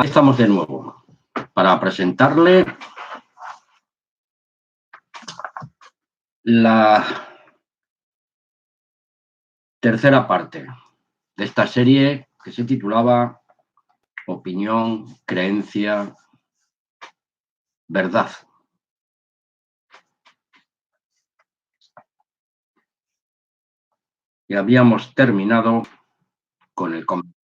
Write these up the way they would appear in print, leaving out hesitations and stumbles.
Ahí estamos de nuevo para presentarle la tercera parte de esta serie que se titulaba Opinión, Creencia, Verdad. Y habíamos terminado con el comentario.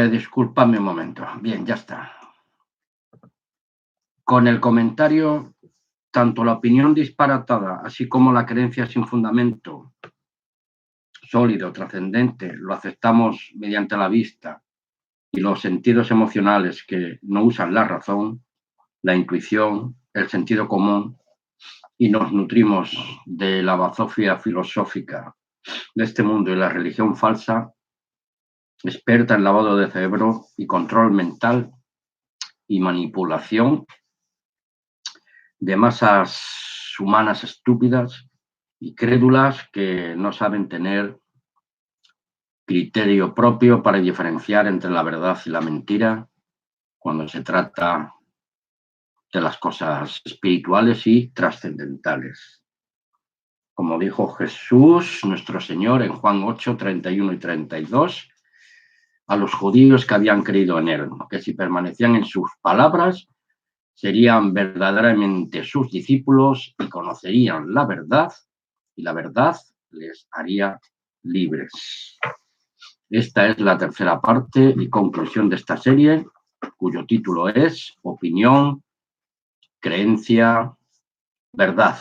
Disculpadme un momento. Bien, ya está. Con el comentario, tanto la opinión disparatada, así como la creencia sin fundamento sólido, trascendente, lo aceptamos mediante la vista y los sentidos emocionales que no usan la razón, la intuición, el sentido común, y nos nutrimos de la bazofia filosófica de este mundo y la religión falsa, experta en lavado de cerebro y control mental y manipulación de masas humanas estúpidas y crédulas que no saben tener criterio propio para diferenciar entre la verdad y la mentira cuando se trata de las cosas espirituales y trascendentales. Como dijo Jesús, nuestro Señor, en Juan 8, 31 y 32, a los judíos que habían creído en él, que si permanecían en sus palabras, serían verdaderamente sus discípulos y conocerían la verdad, y la verdad les haría libres. Esta es la tercera parte y conclusión de esta serie, cuyo título es Opinión, Creencia, Verdad.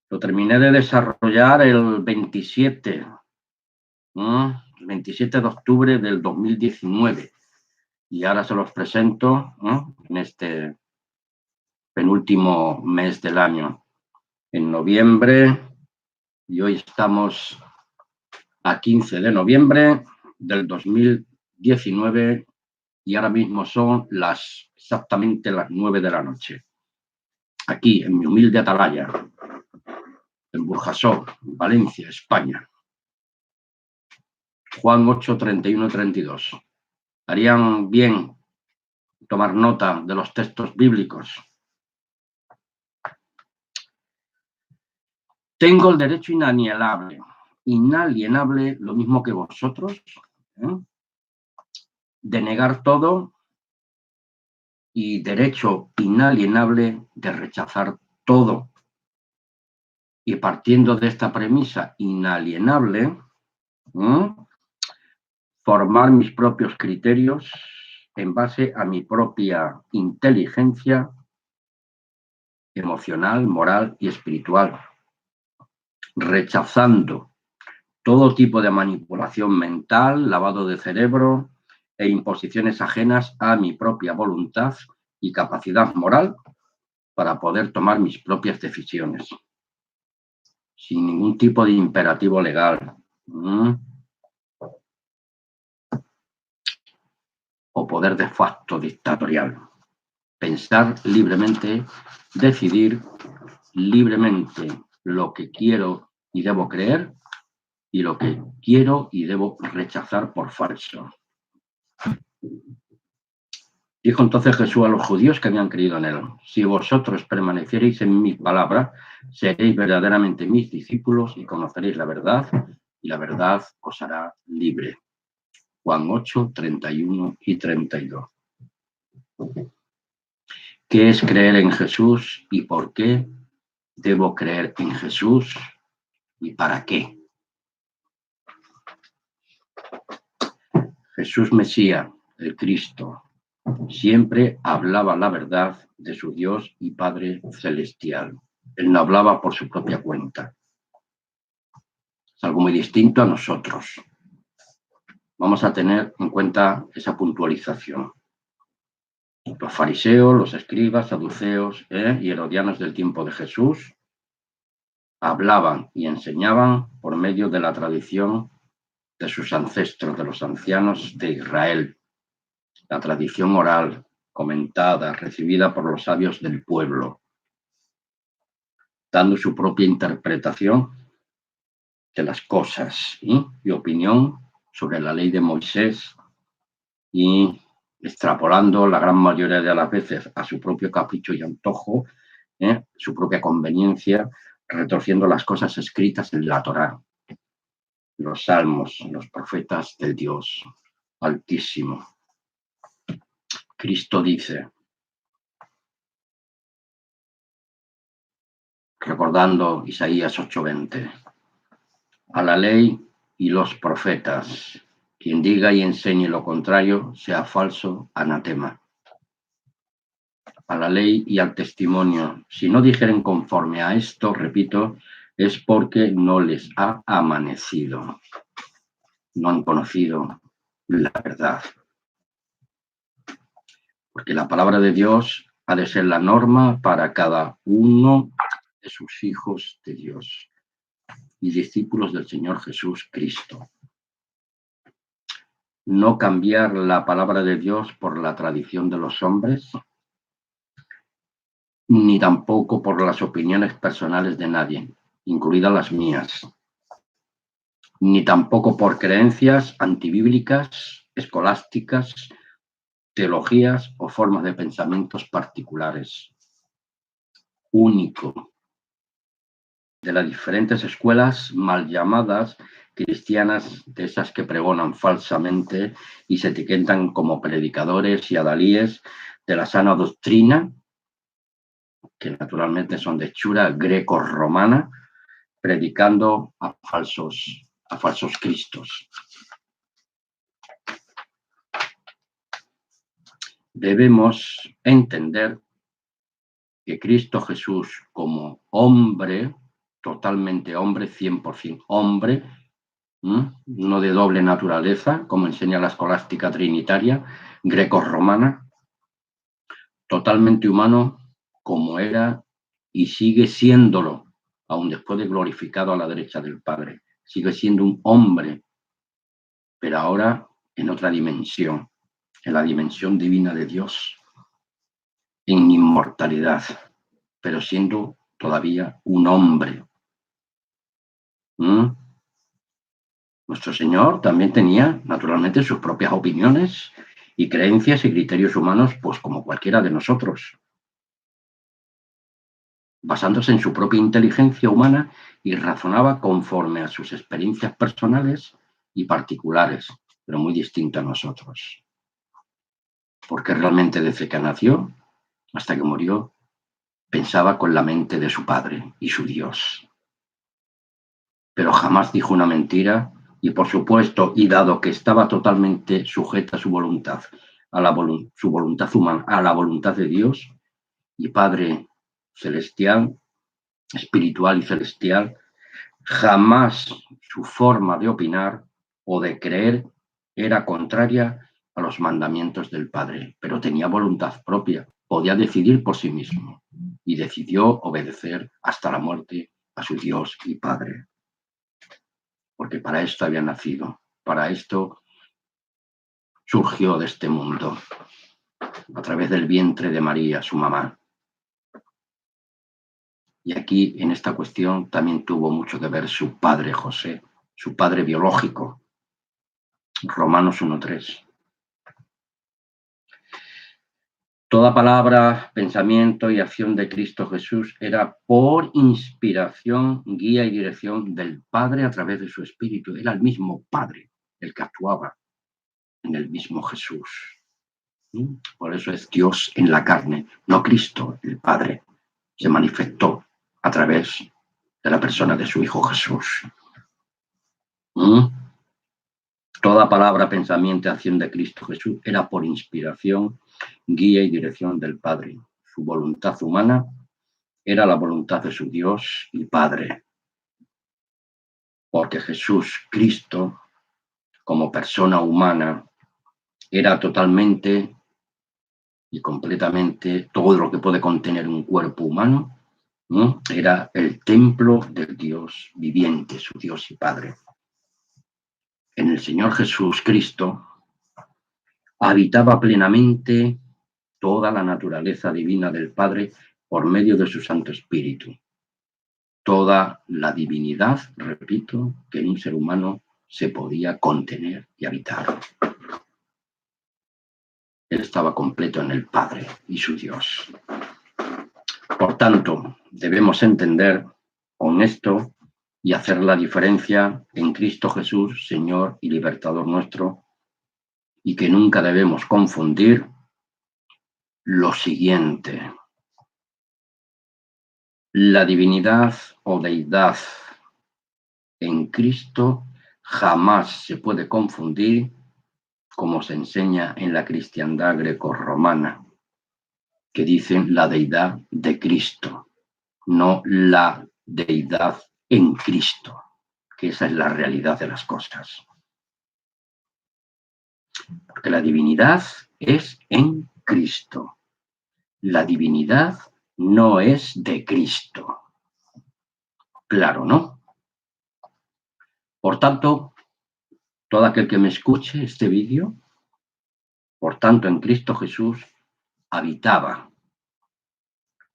Lo terminé de desarrollar el 27 de octubre del 2019 y ahora se los presento en este penúltimo mes del año, en noviembre, y hoy estamos a 15 de noviembre del 2019 y ahora mismo son exactamente las 9 de la noche. Aquí, en mi humilde atalaya, en Burjasot, Valencia, España. Juan 8, 31 y 32. Harían bien tomar nota de los textos bíblicos. Tengo el derecho inalienable, lo mismo que vosotros, de negar todo y derecho inalienable de rechazar todo. Y partiendo de esta premisa inalienable, formar mis propios criterios en base a mi propia inteligencia emocional, moral y espiritual, rechazando todo tipo de manipulación mental, lavado de cerebro e imposiciones ajenas a mi propia voluntad y capacidad moral para poder tomar mis propias decisiones, sin ningún tipo de imperativo legal o poder de facto dictatorial. Pensar libremente, decidir libremente lo que quiero y debo creer y lo que quiero y debo rechazar por falso. Dijo entonces Jesús a los judíos que habían creído en él: si vosotros permaneciereis en mi palabra, seréis verdaderamente mis discípulos y conoceréis la verdad, y la verdad os hará libre. Juan 8, 31 y 32. ¿Qué es creer en Jesús y por qué debo creer en Jesús y para qué? Jesús Mesías, el Cristo, siempre hablaba la verdad de su Dios y Padre celestial. Él no hablaba por su propia cuenta. Es algo muy distinto a nosotros. Vamos a tener en cuenta esa puntualización. Los fariseos, los escribas, saduceos y herodianos del tiempo de Jesús hablaban y enseñaban por medio de la tradición de sus ancestros, de los ancianos de Israel, la tradición oral, comentada, recibida por los sabios del pueblo. dando su propia interpretación de las cosas y opinión sobre la ley de Moisés y extrapolando la gran mayoría de las veces a su propio capricho y antojo, su propia conveniencia, retorciendo las cosas escritas en la Torá, los salmos, los profetas del Dios Altísimo. Cristo dice, recordando Isaías 8:20, a la ley y los profetas, quien diga y enseñe lo contrario, sea falso anatema. A la ley y al testimonio, si no dijeren conforme a esto, repito, es porque no les ha amanecido, no han conocido la verdad. Porque la palabra de Dios ha de ser la norma para cada uno de sus hijos de Dios y discípulos del Señor Jesús Cristo. No cambiar la palabra de Dios por la tradición de los hombres, ni tampoco por las opiniones personales de nadie, incluidas las mías, ni tampoco por creencias antibíblicas, escolásticas, teologías o formas de pensamientos particulares. Único de las diferentes escuelas mal llamadas cristianas, de esas que pregonan falsamente y se etiquetan como predicadores y adalíes de la sana doctrina, que naturalmente son de hechura greco-romana, predicando a falsos cristos. Debemos entender que Cristo Jesús, como hombre, totalmente hombre, 100% hombre, no de doble naturaleza, como enseña la escolástica trinitaria greco-romana, totalmente humano, como era y sigue siéndolo, aun después de glorificado a la derecha del Padre. Sigue siendo un hombre, pero ahora en otra dimensión, en la dimensión divina de Dios, en inmortalidad, pero siendo todavía un hombre. Nuestro Señor también tenía, naturalmente, sus propias opiniones y creencias y criterios humanos, pues como cualquiera de nosotros, basándose en su propia inteligencia humana y razonaba conforme a sus experiencias personales y particulares, pero muy distinto a nosotros. Porque realmente desde que nació hasta que murió, pensaba con la mente de su Padre y su Dios. Pero jamás dijo una mentira y, por supuesto, y dado que estaba totalmente sujeta a su voluntad, su voluntad humana, a la voluntad de Dios y Padre celestial, espiritual y celestial, jamás su forma de opinar o de creer era contraria a los mandamientos del Padre, pero tenía voluntad propia, podía decidir por sí mismo y decidió obedecer hasta la muerte a su Dios y Padre. Porque para esto había nacido, para esto surgió de este mundo, a través del vientre de María, su mamá. Y aquí, en esta cuestión, también tuvo mucho que ver su padre José, su padre biológico, Romanos 1:3. Toda palabra, pensamiento y acción de Cristo Jesús era por inspiración, guía y dirección del Padre a través de su Espíritu. Era el mismo Padre el que actuaba en el mismo Jesús. Por eso es Dios en la carne, no Cristo, el Padre. Se manifestó a través de la persona de su Hijo Jesús. Toda palabra, pensamiento y acción de Cristo Jesús era por inspiración, guía y dirección del Padre. Su voluntad humana era la voluntad de su Dios y Padre. Porque Jesús, Cristo, como persona humana, era totalmente y completamente todo lo que puede contener un cuerpo humano, era el templo del Dios viviente, su Dios y Padre. En el Señor Jesús Cristo habitaba plenamente toda la naturaleza divina del Padre por medio de su Santo Espíritu. toda la divinidad, repito, que en un ser humano se podía contener y habitar. Él estaba completo en el Padre y su Dios. Por tanto, debemos entender con esto y hacer la diferencia en Cristo Jesús, Señor y Libertador nuestro, y que nunca debemos confundir lo siguiente. La divinidad o deidad en Cristo jamás se puede confundir, como se enseña en la cristiandad grecorromana, que dicen la deidad de Cristo, no la deidad en Cristo, que esa es la realidad de las cosas. Porque la divinidad es en Cristo. La divinidad no es de Cristo. Claro, ¿no? Por tanto, todo aquel que me escuche este vídeo, por tanto, en Cristo Jesús habitaba.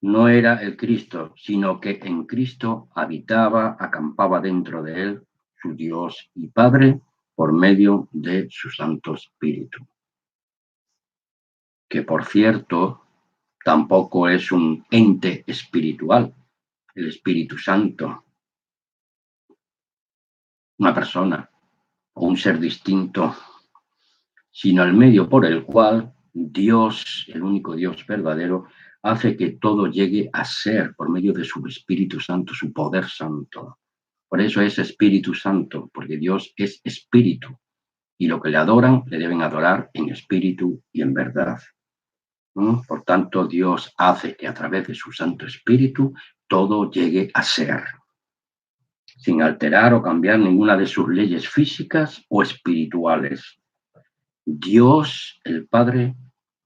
No era el Cristo, sino que en Cristo habitaba, acampaba dentro de él su Dios y Padre por medio de su Santo Espíritu. Que, por cierto, tampoco es un ente espiritual, el Espíritu Santo, una persona o un ser distinto, sino el medio por el cual Dios, el único Dios verdadero, hace que todo llegue a ser por medio de su Espíritu Santo, su poder santo. Por eso es Espíritu Santo, porque Dios es espíritu, y lo que le adoran, le deben adorar en espíritu y en verdad. Por tanto, Dios hace que a través de su Santo Espíritu todo llegue a ser, sin alterar o cambiar ninguna de sus leyes físicas o espirituales. Dios, el Padre,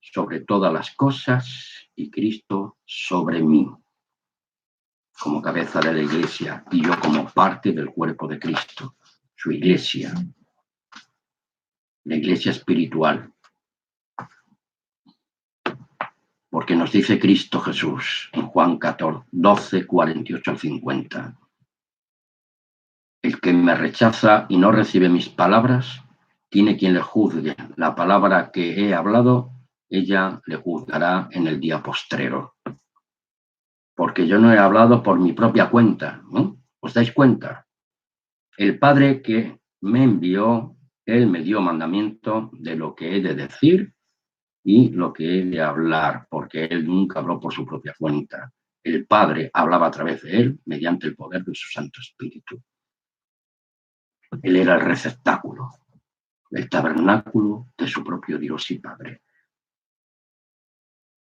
sobre todas las cosas, y Cristo sobre mí, como cabeza de la Iglesia, y yo como parte del cuerpo de Cristo, su Iglesia, la Iglesia espiritual. Porque nos dice Cristo Jesús en Juan 12, 48 al 50. El que me rechaza y no recibe mis palabras, tiene quien le juzgue. La palabra que he hablado, ella le juzgará en el día postrero. Porque yo no he hablado por mi propia cuenta, ¿no? ¿Os dais cuenta? El Padre que me envió, Él me dio mandamiento de lo que he de decir y lo que he de hablar, porque Él nunca habló por su propia cuenta. El Padre hablaba a través de Él mediante el poder de su Santo Espíritu. Él era el receptáculo, el tabernáculo de su propio Dios y Padre.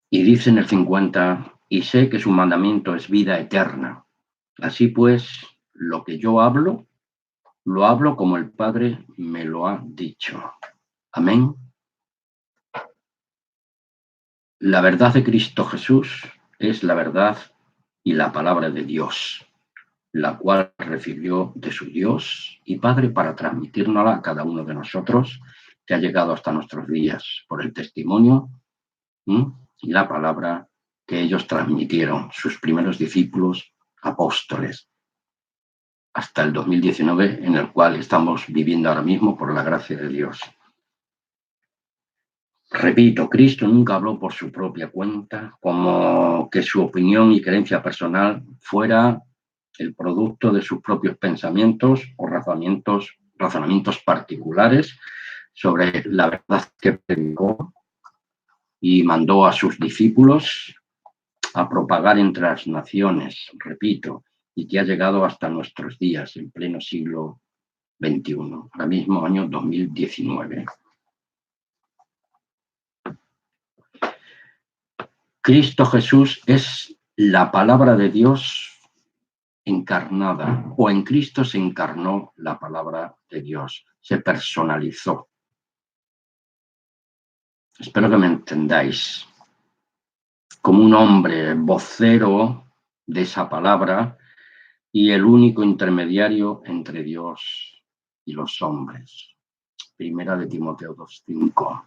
Y dice en el 50, y sé que su mandamiento es vida eterna. Así pues, lo que yo hablo, lo hablo como el Padre me lo ha dicho. Amén. La verdad de Cristo Jesús es la verdad y la palabra de Dios, la cual recibió de su Dios y Padre para transmitírnosla a cada uno de nosotros, que ha llegado hasta nuestros días por el testimonio y la palabra que ellos transmitieron, sus primeros discípulos apóstoles, hasta el 2019, en el cual estamos viviendo ahora mismo por la gracia de Dios. Repito, Cristo nunca habló por su propia cuenta, como que su opinión y creencia personal fuera el producto de sus propios pensamientos o razonamientos particulares sobre la verdad que predicó y mandó a sus discípulos a propagar entre las naciones, repito, y que ha llegado hasta nuestros días, en pleno siglo XXI, ahora mismo año 2019. Cristo Jesús es la palabra de Dios encarnada, o en Cristo se encarnó la palabra de Dios, se personalizó. Espero que me entendáis. Como un hombre vocero de esa palabra y el único intermediario entre Dios y los hombres. Primera de Timoteo 2:5.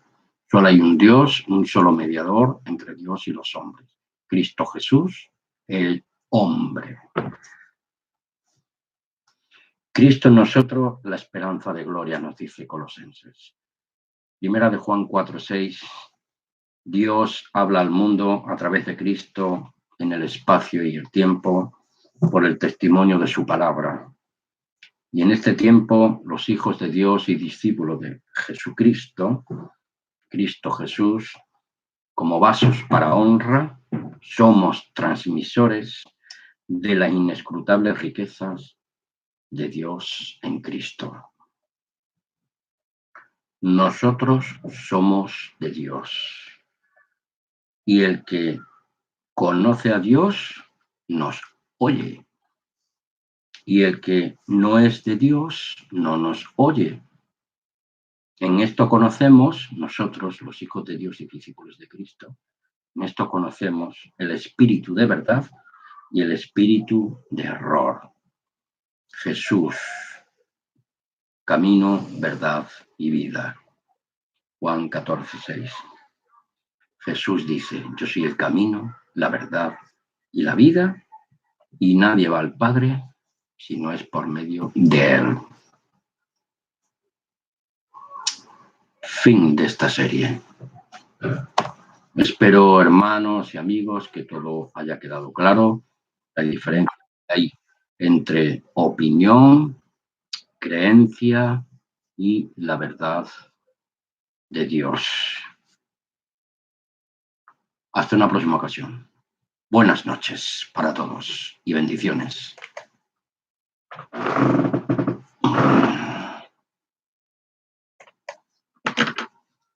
Solo hay un Dios, un solo mediador entre Dios y los hombres. Cristo Jesús, el hombre. Cristo en nosotros, la esperanza de gloria, nos dice Colosenses. Primera de Juan 4:6. Dios habla al mundo a través de Cristo en el espacio y el tiempo por el testimonio de su palabra. Y en este tiempo, los hijos de Dios y discípulos de Jesucristo, Cristo Jesús, como vasos para honra, somos transmisores de las inescrutables riquezas de Dios en Cristo. Nosotros somos de Dios. Y el que conoce a Dios nos oye. Y el que no es de Dios no nos oye. En esto conocemos, nosotros, los hijos de Dios y discípulos de Cristo, en esto conocemos el espíritu de verdad y el espíritu de error. Jesús, camino, verdad y vida. Juan 14:6. Jesús dice, yo soy el camino, la verdad y la vida, y nadie va al Padre si no es por medio de Él. Fin de esta serie. Espero, hermanos y amigos, que todo haya quedado claro, la diferencia que hay entre opinión, creencia y la verdad de Dios. Hasta una próxima ocasión. Buenas noches para todos y bendiciones.